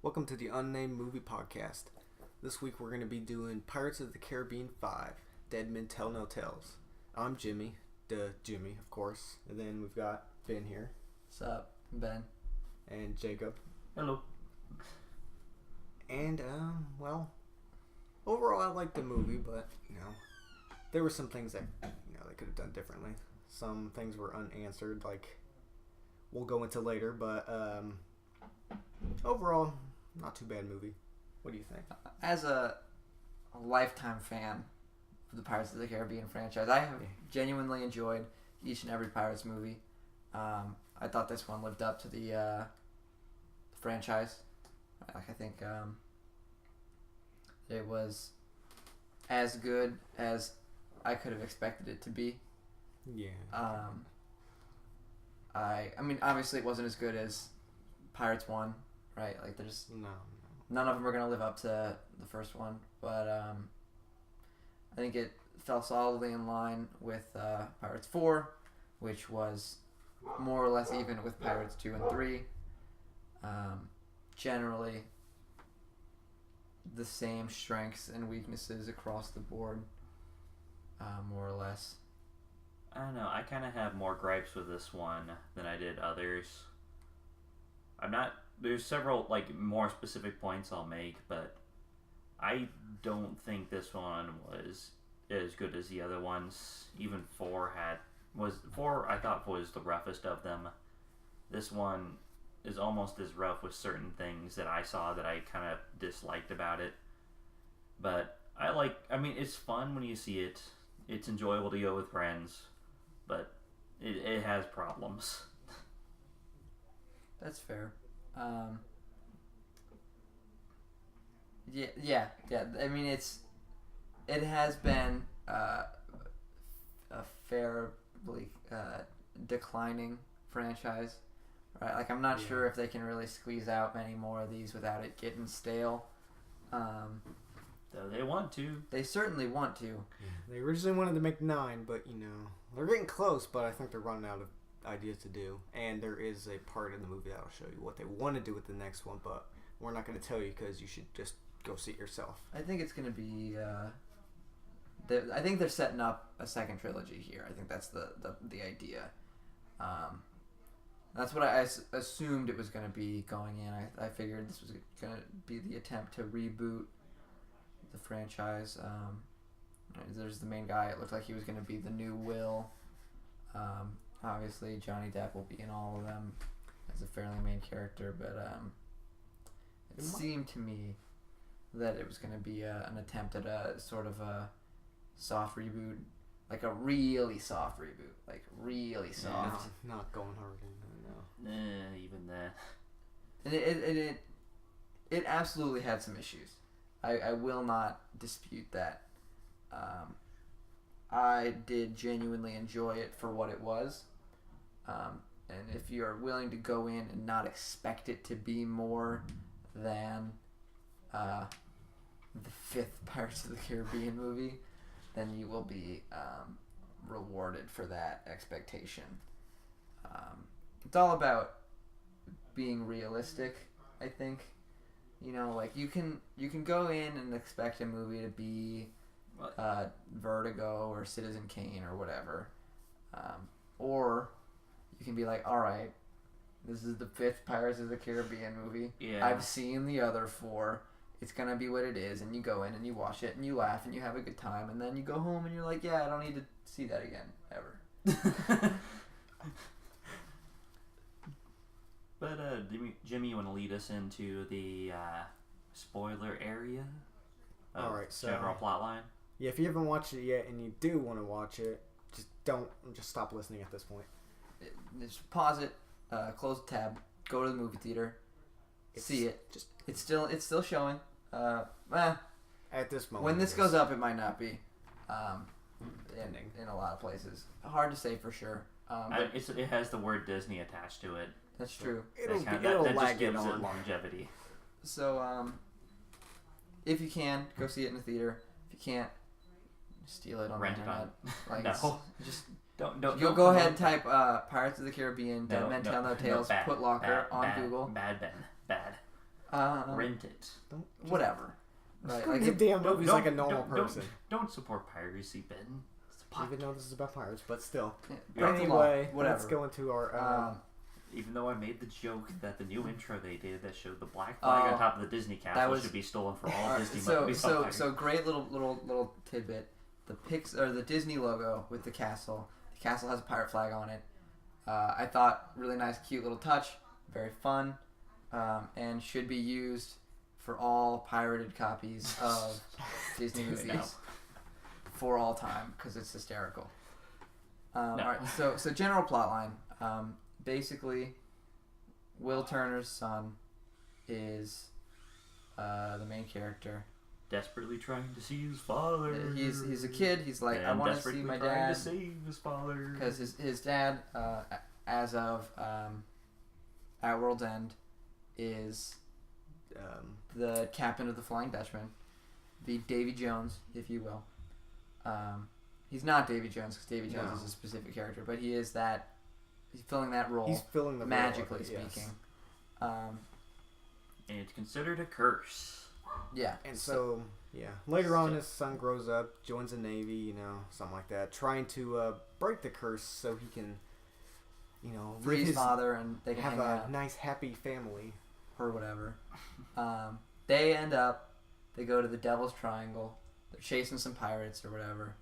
Welcome to the Unnamed Movie Podcast. This week we're going to be doing Pirates of the Caribbean 5, Dead Men Tell No Tales. I'm Jimmy, Jimmy, of course. And then we've got Ben here. What's up, Ben? And Jacob. Hello. And, overall I liked the movie, but, there were some things that, they could have done differently. Some things were unanswered, like we'll go into later, but, overall, not too bad movie. What do you think? As a lifetime fan of the Pirates of the Caribbean franchise, I have genuinely enjoyed each and every Pirates movie. I thought this one lived up to the franchise. I think it was as good as I could have expected it to be. Yeah. I mean, obviously it wasn't as good as Pirates 1, right? Like, there's none of them are going to live up to the first one, but I think it fell solidly in line with Pirates 4, which was more or less even with Pirates 2 and 3. Generally, the same strengths and weaknesses across the board, more or less. I don't know. I kind of have more gripes with this one than I did others. There's several, more specific points I'll make, but I don't think this one was as good as the other ones. Even 4 I thought was the roughest of them. This one is almost as rough with certain things that I saw that I kind of disliked about it. But it's fun when you see it. It's enjoyable to go with friends, but it has problems. That's fair. Yeah. I mean, it has been a fairly declining franchise, right? Like, I'm not sure if they can really squeeze out many more of these without it getting stale. Though they want to. They certainly want to. Yeah. They originally wanted to make 9, but they're getting close. But I think they're running out of ideas to do, and there is a part in the movie that'll show you what they want to do with the next one, but we're not going to tell you because you should just go see it yourself. I think it's going to be I think they're setting up a second trilogy here. I think that's the idea. That's what I assumed it was going to be going in. I figured this was going to be the attempt to reboot the franchise. There's the main guy. It looked like he was going to be the new Will. Obviously, Johnny Depp will be in all of them as a fairly main character, but it seemed to me that it was going to be an attempt at a sort of a soft reboot, like a really soft reboot, like really soft. Yeah, not going hard. No. Even that. And it absolutely had some issues. I will not dispute that. I did genuinely enjoy it for what it was. And if you're willing to go in and not expect it to be more than the 5th Pirates of the Caribbean movie, then you will be rewarded for that expectation. It's all about being realistic, I think. You can go in and expect a movie to be Vertigo or Citizen Kane or whatever, or you can be like, all right, this is the 5th Pirates of the Caribbean movie. Yeah. I've seen the other 4. It's gonna be what it is, and you go in and you watch it and you laugh and you have a good time, and then you go home and you're like, yeah, I don't need to see that again ever. But Jimmy, you want to lead us into the spoiler area? All right, so general plot line. Yeah, if you haven't watched it yet and you do want to watch it, just stop listening at this point. Just pause it, close the tab, go to the movie theater, see it. It's still showing. At this moment, when this goes up, it might not be. In a lot of places, hard to say for sure. But it has the word Disney attached to it. That's true. It'll that lag just gives it on. it longevity. So, if you can, go see it in the theater. If you can't, steal it on Rent the it internet. on. No. Just Don't go ahead and type Pirates of the Caribbean, Dead Men Tell No Tales, bad, Put Locker bad, on bad, Google. Bad. Rent it. Whatever. Right? Like, Like the it, damn movie's like a normal person. Don't support piracy, Ben. It's a Even though this is about pirates, but still. break the law, Anyway, whatever. let's go into our. Even though I made the joke that the new intro they did that showed the black flag on top of the Disney castle should be stolen for all Disney movies. So great little tidbit. The Disney logo with the castle. The castle has a pirate flag on it. I thought really nice, cute little touch. Very fun, and should be used for all pirated copies of Disney movies for all time because it's hysterical. All right. So general plot line. Basically, Will Turner's son is the main character. Desperately trying to see his father. He's a kid. He's like, I want to see my dad. To save his father. Because his dad, as of at World's End, is the captain of the Flying Dutchman, the Davy Jones, if you will. He's not Davy Jones because Davy Jones is a specific character, but he is that. He's filling that role. He's filling the magically role, speaking. Yes. And it's considered a curse. Yeah. And so later on, his son grows up, joins the Navy, something like that, trying to break the curse so he can, free his father and they can have hang out. nice, happy family. Or whatever. They go to the Devil's Triangle. They're chasing some pirates or whatever.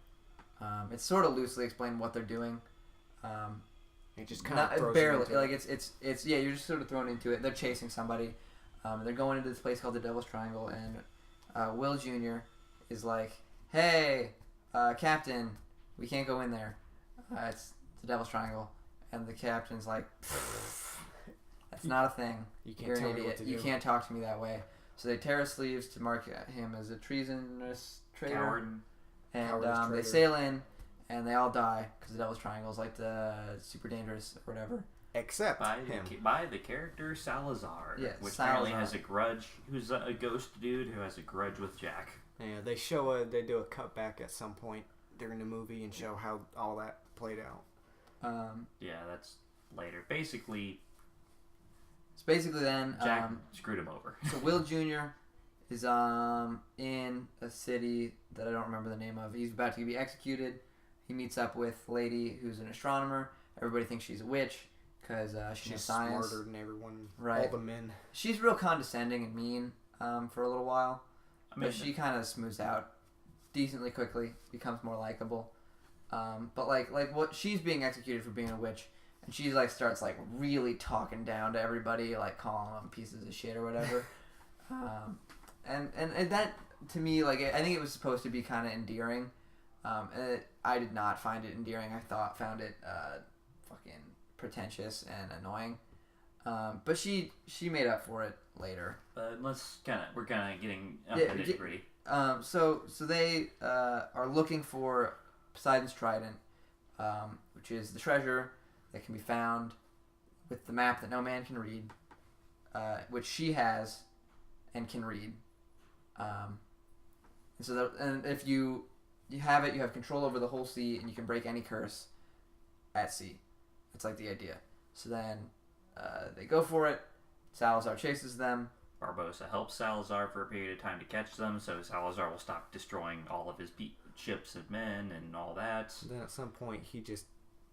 It's sort of loosely explained what they're doing. It just kind of throws barely. you into It's you're just sort of thrown into it. They're chasing somebody. They're going into this place called the Devil's Triangle, and Will Jr. is like, "Hey, Captain, we can't go in there. It's the Devil's Triangle." And the captain's like, "That's not a thing. You're an idiot. You can't talk to me that way." So they tear his sleeves to mark him as a treasonous traitor. Coward. And they sail in, and they all die because the Devil's Triangle is like the super dangerous or whatever. Except by the character Salazar, which Salazar. apparently has a grudge. Who's a ghost dude who has a grudge with Jack. Yeah, they do a cutback at some point during the movie and show how all that played out. Yeah, that's later. Basically, then Jack screwed him over. So Will Jr. is in a city that I don't remember the name of. He's about to be executed. He meets up with a lady who's an astronomer. Everybody thinks she's a witch because she knows science. Smarter than everyone, right? All the men. She's real condescending and mean for a little while, but she kind of smooths out decently quickly. Becomes more likable. But like what she's being executed for being a witch, and she like starts like really talking down to everybody, like calling them pieces of shit or whatever. And that to me, like I think it was supposed to be kind of endearing. I did not find it endearing. I found it fucking pretentious and annoying. But she made up for it later. But we're kind of getting nitty-gritty. So they are looking for Poseidon's trident, which is the treasure that can be found with the map that no man can read, which she has and can read. And if you have it, you have control over the whole sea, and you can break any curse at sea. That's like the idea. So then they go for it. Salazar chases them. Barbossa helps Salazar for a period of time to catch them, so Salazar will stop destroying all of his ships and men and all that. Then at some point he just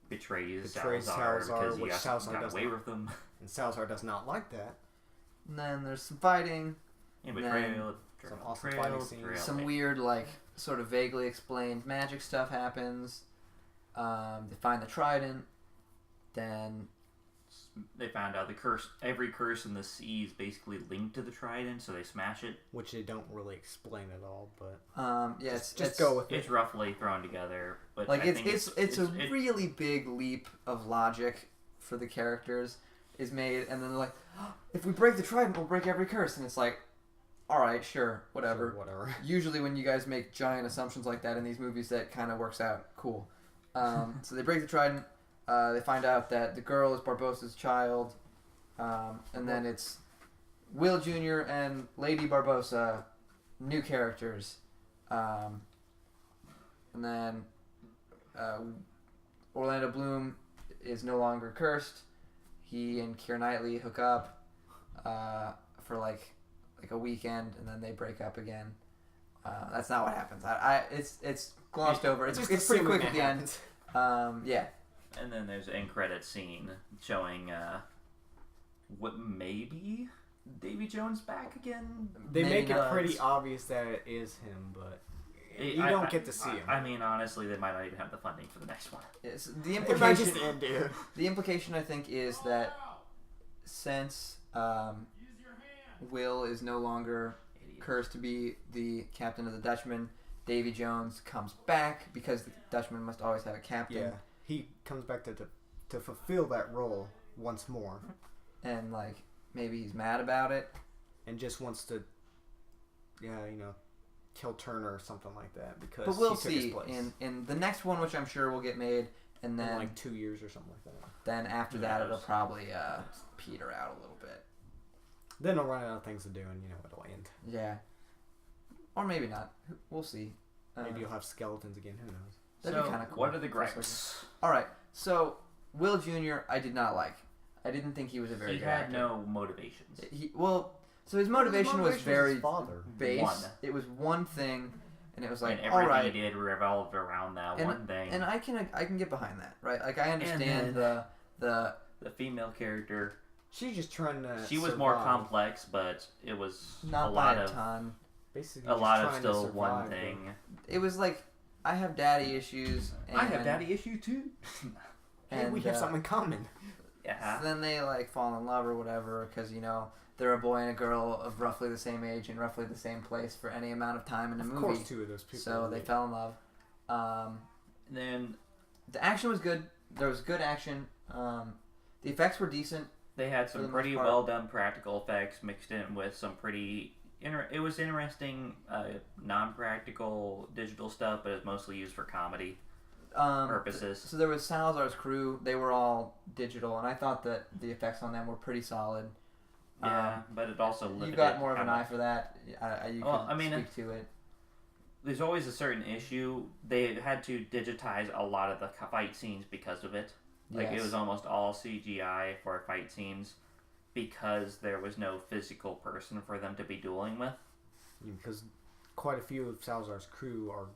betrays Salazar because he got away with them. And Salazar does not like that. And then there's some fighting. And betrayal. Some awesome fighting scenes. Some weird, like, sort of vaguely explained magic stuff happens. They find the trident. Then they found out every curse in the sea is basically linked to the trident, so they smash it. Which they don't really explain at all, but just go with it. It's roughly thrown together, but like it's a really big leap of logic for the characters is made, and then they're like, oh, if we break the trident, we'll break every curse, and it's like, all right, sure, whatever. Usually, when you guys make giant assumptions like that in these movies, that kind of works out cool. So they break the trident. They find out that the girl is Barbossa's child, and then it's Will Jr. and Lady Barbossa, new characters, and then Orlando Bloom is no longer cursed. He and Keira Knightley hook up for like like a weekend and then they break up again. That's not what happens. It's glossed over. It's pretty quick at the end. Yeah. And then there's an end credit scene showing what maybe Davy Jones back again. They Maybe make it not. pretty obvious that it is him, but you don't get to see him. I mean, honestly, they might not even have the funding for the next one. It's, the It might just implication. end, dude. The implication, I think, is that since Will is no longer cursed to be the captain of the Dutchman, Davy Jones comes back because the Dutchman must always have a captain. Yeah, he comes back to fulfill that role once more, And like maybe he's mad about it. and just wants to, kill Turner or something like that because But we'll he took his see place. in the next one, which I'm sure will get made, and then in like 2 years or something like that. then after Who that knows? it'll probably peter out a little bit. Then he'll run out of things to do, and it'll end. Yeah, or maybe not. We'll see. Maybe you'll have skeletons again. Who knows? That'd be kinda cool. What are the gripes? All right, so Will Jr. I did not like. I didn't think he was a very He good had actor. no motivations. So his motivation was very his father. base. One. It was one thing, and it was like, and all everything right. he did revolved around that one thing. And I can get behind that, right? Like I understand And the the female character, She's just trying to. she was more survive. complex, but it was not a by lot a of ton. Basically, a just lot of trying to still survive, one but- thing. It was like I have daddy issues. And, I have daddy issue too. Hey, we have something in common. Yeah. So then they like fall in love or whatever because they're a boy and a girl of roughly the same age and roughly the same place for any amount of time in a Of movie. course, two of those people. So they fell in love. And then The action was good. There was good action. The effects were decent. they had For some the most pretty part. well done practical effects mixed in with some pretty. It was interesting, non-practical digital stuff, but it's mostly used for comedy purposes. So there was Salazar's crew. They were all digital, and I thought that the effects on them were pretty solid. Yeah, but it also limited. You got more of how an much- eye for that. You Well, could I mean, speak to it. There's always a certain issue. They had to digitize a lot of the fight scenes because of it. Like Yes. it was almost all CGI for fight scenes because there was no physical person for them to be dueling with. Because quite a few of Salazar's crew are,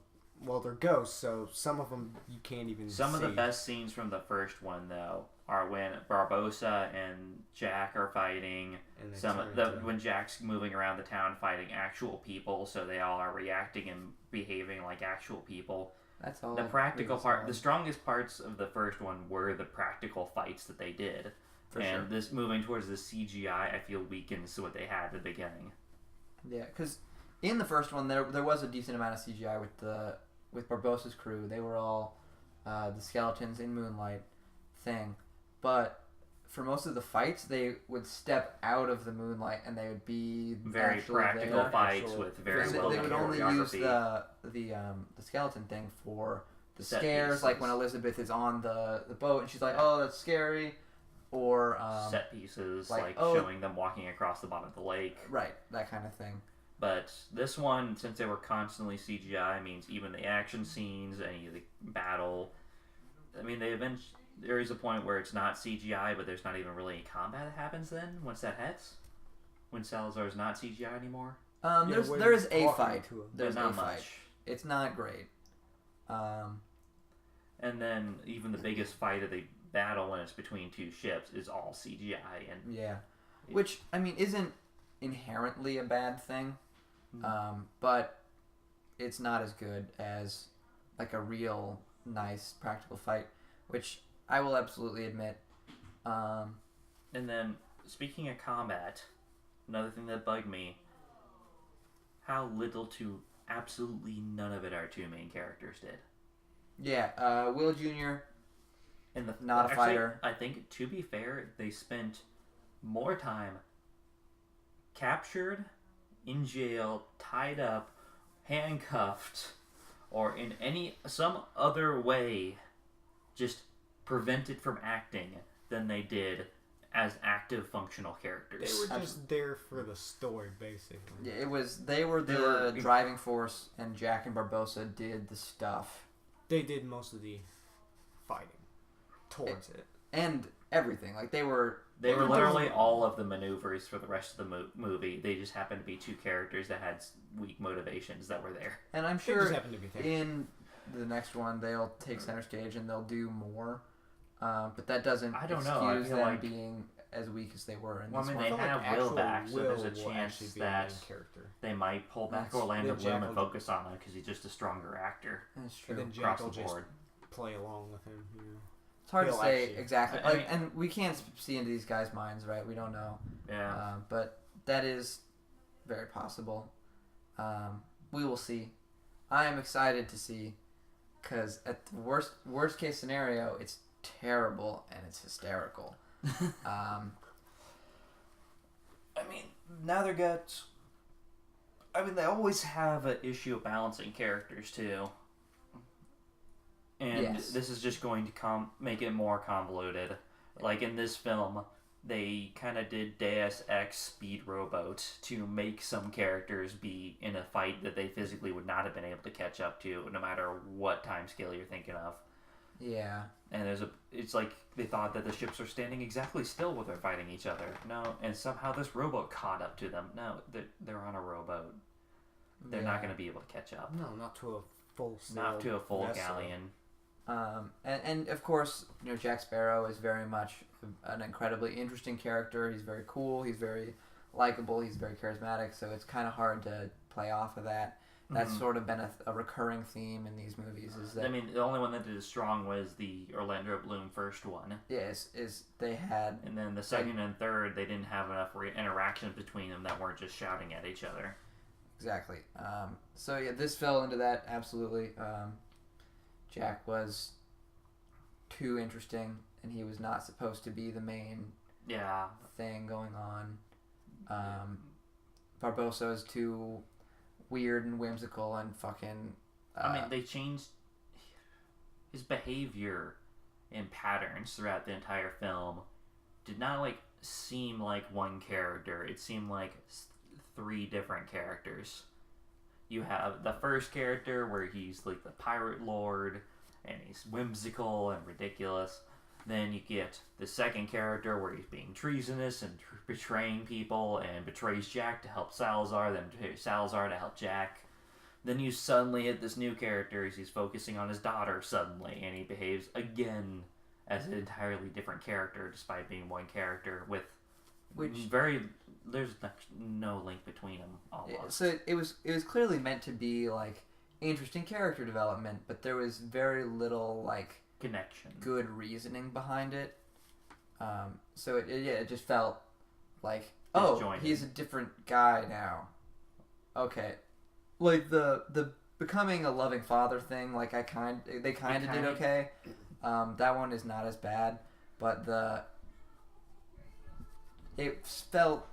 they're ghosts, so some of them you can't even Some of see. the best scenes from the first one, though, are when Barbosa and Jack are fighting. And they turn into- When Jack's moving around the town fighting actual people, so they all are reacting and behaving like actual people. That's all. The practical really part, solid. the strongest parts of the first one were the practical fights that they did. For and sure. this moving towards the CGI, I feel weakens what they had at the beginning. Yeah, because in the first one there was a decent amount of CGI with Barbosa's crew. They were all the skeletons in Moonlight thing, but for most of the fights they would step out of the moonlight and they would be Very actually practical there. fights with very They well would done only use choreography. the skeleton thing for the Set scares, like pieces. when Elizabeth is on the boat and she's like, "Oh, that's scary," or Set pieces, like, like oh- showing them walking across the bottom of the lake. right, that kind of thing. But this one, since they were constantly CGI, means even the action scenes, any of the battle. I mean, there is a point where it's not CGI, but there's not even really any combat that happens then once that hits. When Salazar's not CGI anymore. Yeah, when There is a walking fight. to him. There's But not a fight. much. It's not great. And then even the biggest fight of the battle when it's between two ships is all CGI. And Yeah, which I mean isn't inherently a bad thing, but it's not as good as like a real nice practical fight, which I will absolutely admit. And then, speaking of combat, another thing that bugged me, how little to absolutely none of it our two main characters did. Yeah, Will Jr. And Not a fighter. I think, to be fair, they spent more time captured, in jail, tied up, handcuffed, or in some other way just prevented from acting than they did as active functional characters. They were just there for the story, basically. Yeah, they were They the were- driving force, and Jack and Barbosa did the stuff They did most of the fighting towards it. and everything. Like they were They were literally all of the maneuvers for the rest of the movie. They just happened to be two characters that had weak motivations that were there. And I'm sure in the next one they'll take center stage and they'll do more. But that doesn't excuse them being as weak as they were in this one. They have Will back, so there's a chance that they might pull back Orlando Bloom and focus on him because he's just a stronger actor. That's true. And then Jack will just play along with him. You know. It's hard to say exactly. And we can't see into these guys' minds, right? We don't know. Yeah. But that is very possible. We will see. I am excited to see, because at the worst case scenario, it's terrible and it's hysterical. Now they always have an issue of balancing characters too. And this is just going to make it more convoluted. Like in this film, they kind of did Deus Ex Speed Rowboat to make some characters be in a fight that they physically would not have been able to catch up to, no matter what time scale you're thinking of. Yeah. And it's like they thought that the ships are standing exactly still when they're fighting each other. No, and somehow this rowboat caught up to them. No, they're on a rowboat. They're not going to be able to catch up. No, not to a full galleon. And of course, Jack Sparrow is very much an incredibly interesting character. He's very cool. He's very likable. He's very charismatic. So it's kind of hard to play off of that. That's sort of been a recurring theme in these movies. Is that the only one that did it strong was the Orlando Bloom first one. Yes, is they had, and then the second and third they didn't have enough interaction between them that weren't just shouting at each other. Exactly. So yeah, this fell into that absolutely. Jack was too interesting, and he was not supposed to be the main thing going on. Barbosa is too weird and whimsical and fucking... they changed his behavior and patterns throughout the entire film. Did not, seem like one character. It seemed like three different characters. You have the first character where he's like the pirate lord and he's whimsical and ridiculous. Then you get the second character where he's being treasonous and betraying people and betrays Jack to help Salazar, then Salazar to help Jack. Then you suddenly hit this new character. He's focusing on his daughter suddenly, and he behaves again as an entirely different character despite being one character with there's no link between them almost. So it was clearly meant to be interesting character development, but there was very little connection, good reasoning behind it. So it just felt like he's a different guy now. Okay, the becoming a loving father thing. They kind of did okay. That one is not as bad, but it felt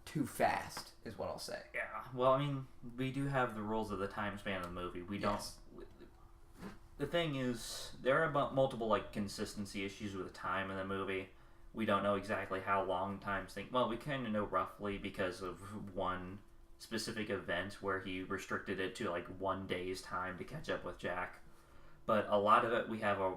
too fast, is what I'll say. Yeah. Well, we do have the rules of the time span of the movie. We don't. The thing is, there are multiple consistency issues with the time in the movie. We don't know exactly how long times think. Well, we kind of know roughly because of one specific event where he restricted it to 1 day's time to catch up with Jack. But a lot of it, we have a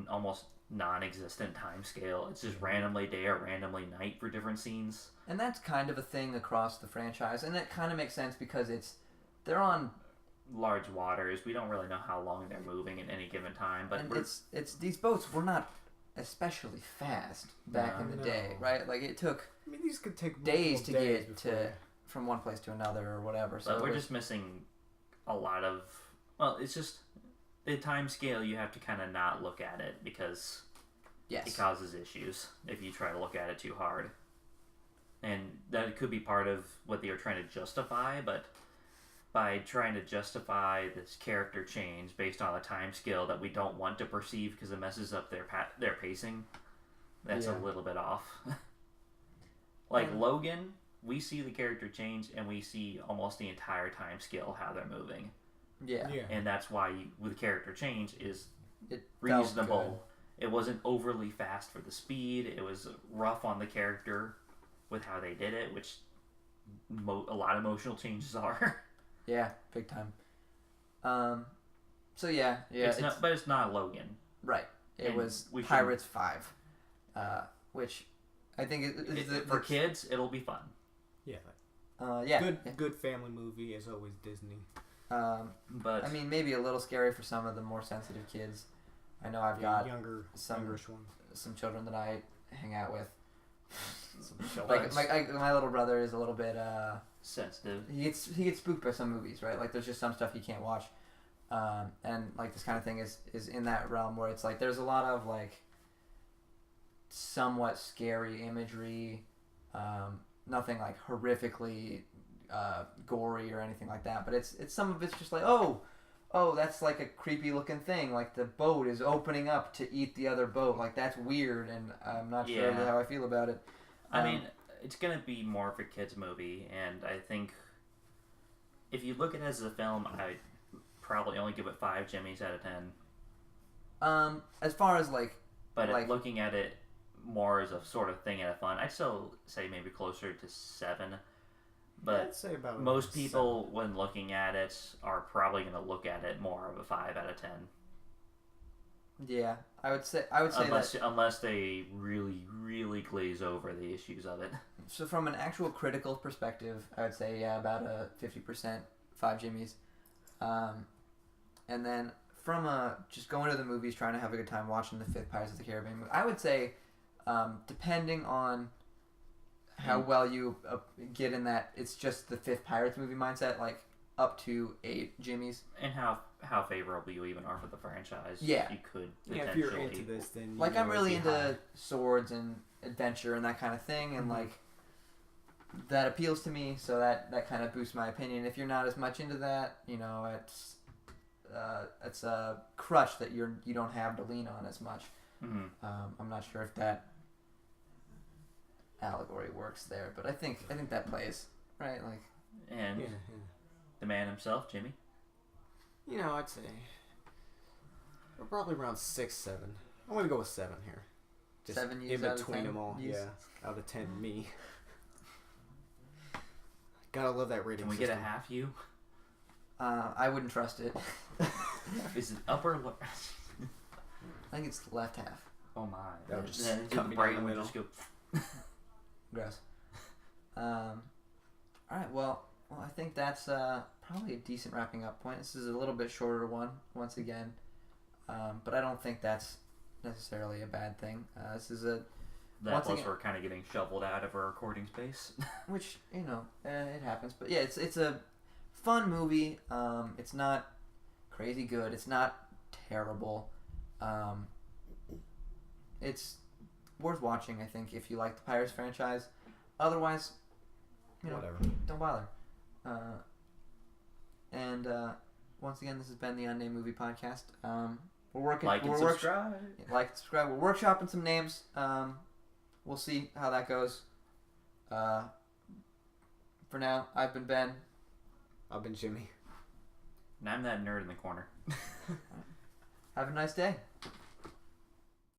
almost non-existent time scale. It's just randomly day or randomly night for different scenes. And that's kind of a thing across the franchise, and that kind of makes sense because they're on large waters. We don't really know how long they're moving at any given time, but it's these boats were not especially fast back in the day, right? It took these could take days to get from one place to another or whatever. So we're just missing a lot of it's just the time scale. You have to kind of not look at it because it causes issues if you try to look at it too hard. And that could be part of what they are trying to justify, but by trying to justify this character change based on a time scale that we don't want to perceive because it messes up their pacing, that's a little bit off. Logan, we see the character change and we see almost the entire time scale how they're moving. Yeah. And that's why with character change is reasonable. It wasn't overly fast for the speed. It was rough on the character with how they did it, which a lot of emotional changes are. Yeah, big time. So yeah, but it's not Logan. Right. It was Pirates 5, which I think for kids, it'll be fun. Yeah. Yeah. Good family movie as always. Disney. But I mean, maybe a little scary for some of the more sensitive kids. I know I've got youngerish ones. Some children that I hang out with. Some Like my little brother is a little bit sensitive. He gets spooked by some movies, right? Like there's just some stuff he can't watch, and like this kind of thing is in that realm where it's like there's a lot of like somewhat scary imagery, nothing like horrifically gory or anything like that, but it's some of it's just like oh that's like a creepy looking thing, like the boat is opening up to eat the other boat, like that's weird, and I'm not sure how I feel about it. I mean, it's gonna be more of a kids movie, and I think if you look at it as a film, I'd probably only give it 5 Jimmys out of 10. As far as like looking at it more as a sort of thing and a fun, I'd still say maybe closer to 7. But I'd say about most people, when looking at it, are probably going to look at it more of a 5 out of 10. Yeah, I would say unless they really, really glaze over the issues of it. So from an actual critical perspective, I would say about a 50% 5 Jimmys, and then from just going to the movies, trying to have a good time watching the 5th Pirates of the Caribbean movie, I would say, depending on how well you get in that, it's just the 5th Pirates movie mindset, like up to 8 Jimmys. And how favorable you even are for the franchise. Yeah. You could if you're into this, then like I'm really into swords and adventure and that kind of thing, and like that appeals to me, so that kind of boosts my opinion. If you're not as much into that, it's a crutch that you don't have to lean on as much. I'm not sure if that allegory works there, but I think that plays right. Like, and the man himself, Jimmy. I'd say we're probably around 6, 7. I'm gonna go with 7 here. Just 7 in years out of between 10 them all. years? Yeah, out of 10, me. Gotta love that rating. Can we system. get a half you? I wouldn't trust it. Is it upper? I think it's the left half. Oh my! That would just then cut me brain down the would middle. just go. Gross. All right. Well, I think that's probably a decent wrapping up point. This is a little bit shorter one, once again, but I don't think that's necessarily a bad thing. This is that plus we're kind of getting shoveled out of our recording space. Which it happens. But yeah, it's a fun movie. It's not crazy good. It's not terrible. It's worth watching, I think, if you like the Pirates franchise. Otherwise, whatever. Don't bother. And once again, this has been the Unnamed Movie Podcast. We're working. Like and subscribe. Like and subscribe. We're workshopping some names. We'll see how that goes. For now, I've been Ben. I've been Jimmy. And I'm that nerd in the corner. Have a nice day.